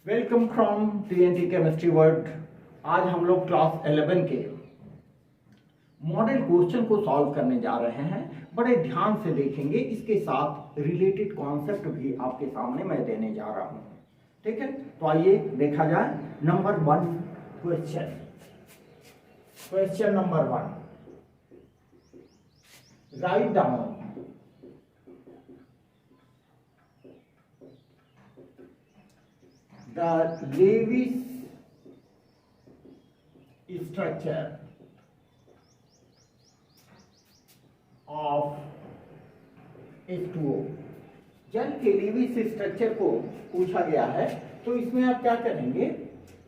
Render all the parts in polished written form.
Welcome from TNT chemistry world. आज हम लोग क्लास 11 के मॉडल क्वेश्चन को सॉल्व करने जा रहे हैं। बड़े ध्यान से देखेंगे, इसके साथ रिलेटेड कॉन्सेप्ट भी आपके सामने मैं देने जा रहा हूं। ठीक है, तो आइए देखा जाए। Number 1 question number 1, write down the Lewis structure of H2O। जल के लेविस स्ट्रक्चर को पूछा गया है, तो इसमें आप क्या करेंगे,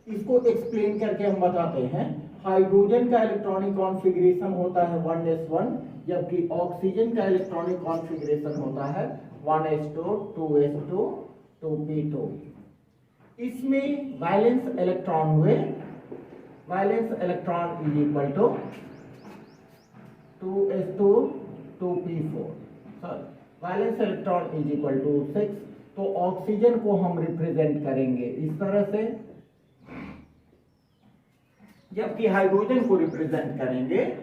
इसको एक्सप्लेन करके हम बताते हैं। हाइड्रोजन का इलेक्ट्रॉनिक कॉन्फ़िगरेशन होता है 1s1, जबकि ऑक्सीजन का इलेक्ट्रॉनिक कॉन्फ़िगरेशन होता है 1s2, 2s2, 2p2। इसमें वैलेंस इलेक्ट्रॉन हुए, valence electron is equal to 2s2, 2p4, sorry valence electron is equal to 6। तो ऑक्सीजन को हम रिप्रेजेंट करेंगे इस तरह से, जबकि हाइड्रोजन को रिप्रेजेंट करेंगे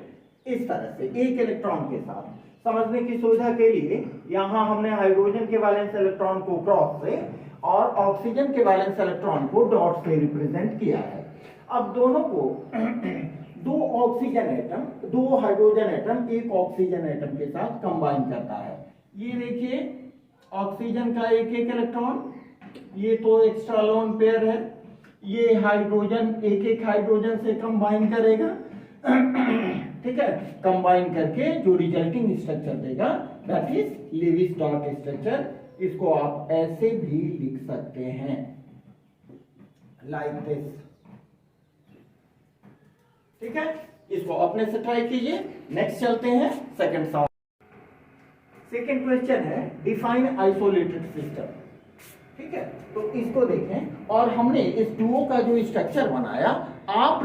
इस तरह से, एक इलेक्ट्रॉन के साथ। समझने की सुविधा के लिए यहां हमने हाइड्रोजन के वैलेंस इलेक्ट्रॉन को क्रॉस से और ऑक्सीजन के वैलेंस इलेक्ट्रॉन को डॉट से रिप्रेजेंट किया है। अब दोनों को दो ऑक्सीजन एटम, दो हाइड्रोजन एटम एक ऑक्सीजन एटम के साथ कंबाइन करता है। ये देखिए, ऑक्सीजन का एक एक इलेक्ट्रॉन, ये तो एक्स्ट्रा लोन पेयर है, ये हाइड्रोजन एक एक हाइड्रोजन से कंबाइन करेगा। ठीक है, कंबाइन करके जो रिजल्टिंग स्ट्रक्चर देगा that is Lewis dot structure. इसको आप ऐसे भी लिख सकते हैं, लाइक दिस। ठीक है, इसको अपने से ट्राई कीजिए। नेक्स्ट चलते हैं सेकंड सवाल। सेकंड क्वेश्चन है डिफाइन आइसोलेटेड सिस्टम। ठीक है, तो इसको देखें, और हमने इस डुओ का जो स्ट्रक्चर बनाया, आप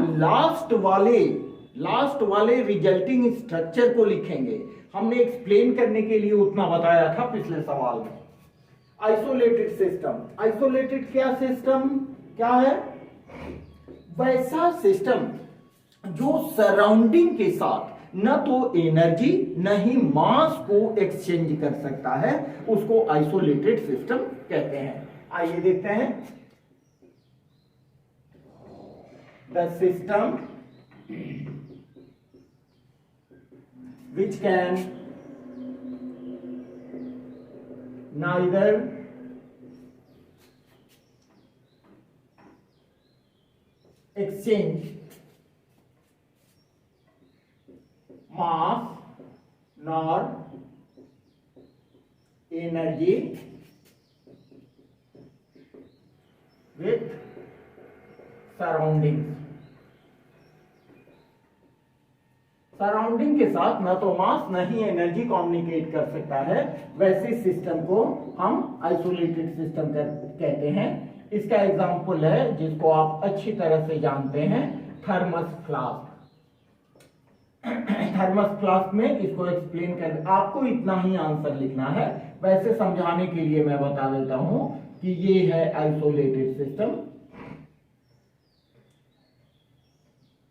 लास्ट वाले रिजल्टिंग स्ट्रक्चर को लिखेंगे। हमने एक्सप्लेन करने के लिए उतना बताया था पिछले सवाल में। आइसोलेटेड सिस्टम, आइसोलेटेड क्या सिस्टम क्या है? वैसा सिस्टम जो सराउंडिंग के साथ न तो एनर्जी न ही मास को एक्सचेंज कर सकता है, उसको आइसोलेटेड सिस्टम कहते हैं। आइए देखते हैं। The system which can neither exchange mass nor energy with surroundings। Surrounding के साथ न तो मास न ही एनर्जी कम्युनिकेट कर सकता है, वैसे सिस्टम को हम आइसोलेटेड सिस्टम कहते हैं। इसका एग्जांपल है, जिसको आप अच्छी तरह से जानते हैं, थर्मस फ्लास्क। थर्मस फ्लास्क में इसको एक्सप्लेन कर, आपको इतना ही आंसर लिखना है। वैसे समझाने के लिए मैं बता देता हूं कि ये है आइसोलेटेड सिस्टम।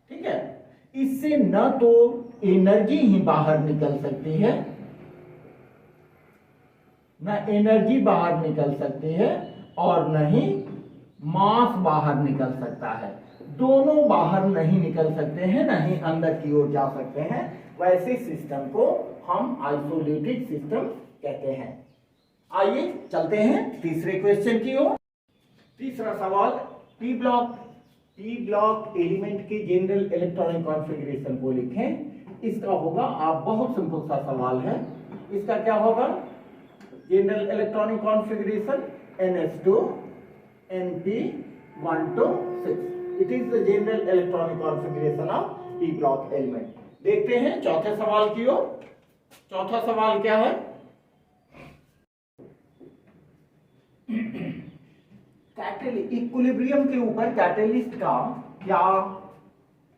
ठीक है, इससे न तो एनर्जी ही बाहर निकल सकती है, न एनर्जी बाहर निकल सकती है, और न ही मास बाहर निकल सकता है। दोनों बाहर नहीं निकल सकते हैं, न ही अंदर की ओर जा सकते हैं। वैसे सिस्टम को हम आइसोलेटेड सिस्टम कहते हैं। आइए चलते हैं तीसरे क्वेश्चन की ओर। तीसरा सवाल, पी ब्लॉक एलिमेंट की जनरल इलेक्ट्रॉनिक कॉन्फ़िगरेशन को लिखें। इसका होगा, आप बहुत सिंपल सा सवाल है, इसका क्या होगा? General electronic configuration NS2 Np126। It is the general electronic configuration of P block element. देखते हैं चौथे सवाल की ओर। चौथा सवाल क्या है? इक्विलिब्रियम के ऊपर कैटलिस्ट का क्या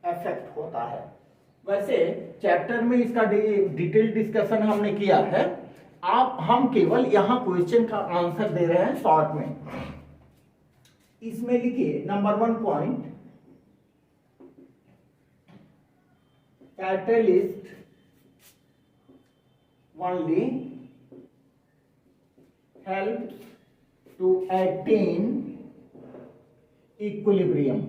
इफेक्ट होता है? वैसे चैप्टर में इसका डिटेल डिस्कशन हमने किया है। हम केवल यहां क्वेश्चन का आंसर दे रहे हैं शॉर्ट में। इसमें लिखिए number 1 point, catalyst only helps to attain equilibrium.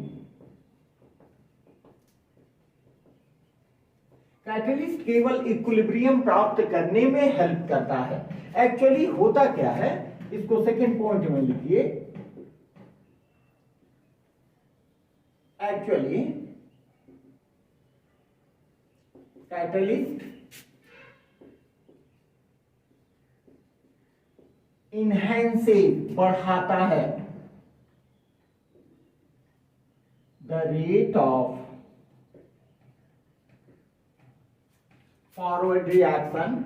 Catalyst केवल इक्विलिब्रियम प्राप्त करने में हेल्प करता है। एक्चुअली होता क्या है, इसको सेकंड पॉइंट में लिखिए। एक्चुअली कैटलिस्ट इनहेंसिव बढ़ाता है the rate of forward reaction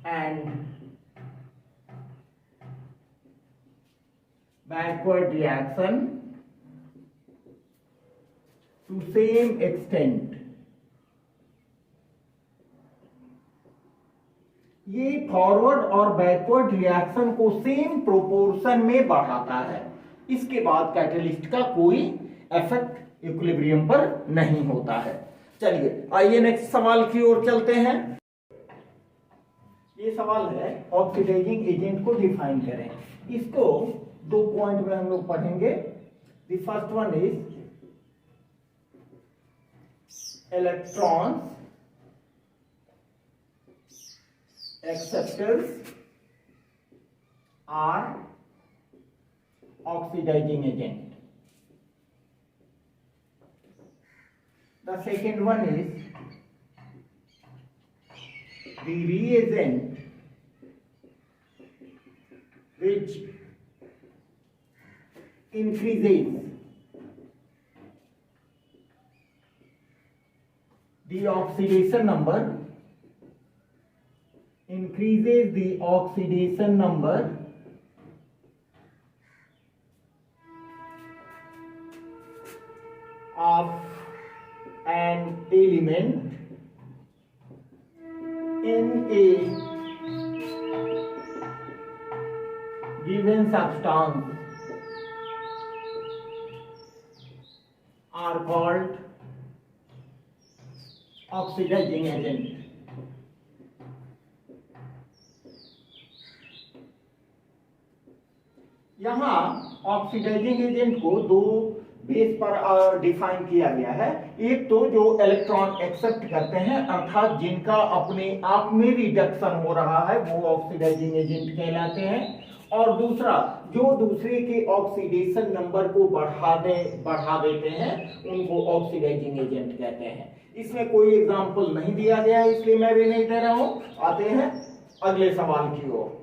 and backward reaction to same extent. ये फॉरवर्ड और बैकवर्ड रिएक्शन को सेम प्रोपोर्शन में बढ़ाता है। इसके बाद कैटलिस्ट का कोई इफेक्ट इक्विलिब्रियम पर नहीं होता है। चलिए आइए नेक्स्ट सवाल की ओर चलते हैं। ये सवाल है ऑक्सीडाइजिंग एजेंट को डिफाइन करें। इसको 2 पॉइंट में हम लोग पढ़ेंगे। The first one is electrons acceptors are oxidizing agent. The second one is the reagent which increases the oxidation number of an element in a given substance are called oxidizing agent. यहाँ oxidising agent को 2 base पर define किया गया है। एक तो जो electron accept करते हैं अर्थात जिनका अपने आप में रिडक्शन हो रहा है वो ऑक्सीडाइजिंग एजेंट कहलाते हैं, और दूसरा जो दूसरे के ऑक्सीडेशन नंबर को बढ़ा देते हैं उनको ऑक्सीडाइजिंग एजेंट कहते हैं। इसमें कोई एग्जाम्पल नहीं दिया गया है इसलिए मैं भी नहीं दे रहा हूं। आते हैं अगले सवाल की ओर।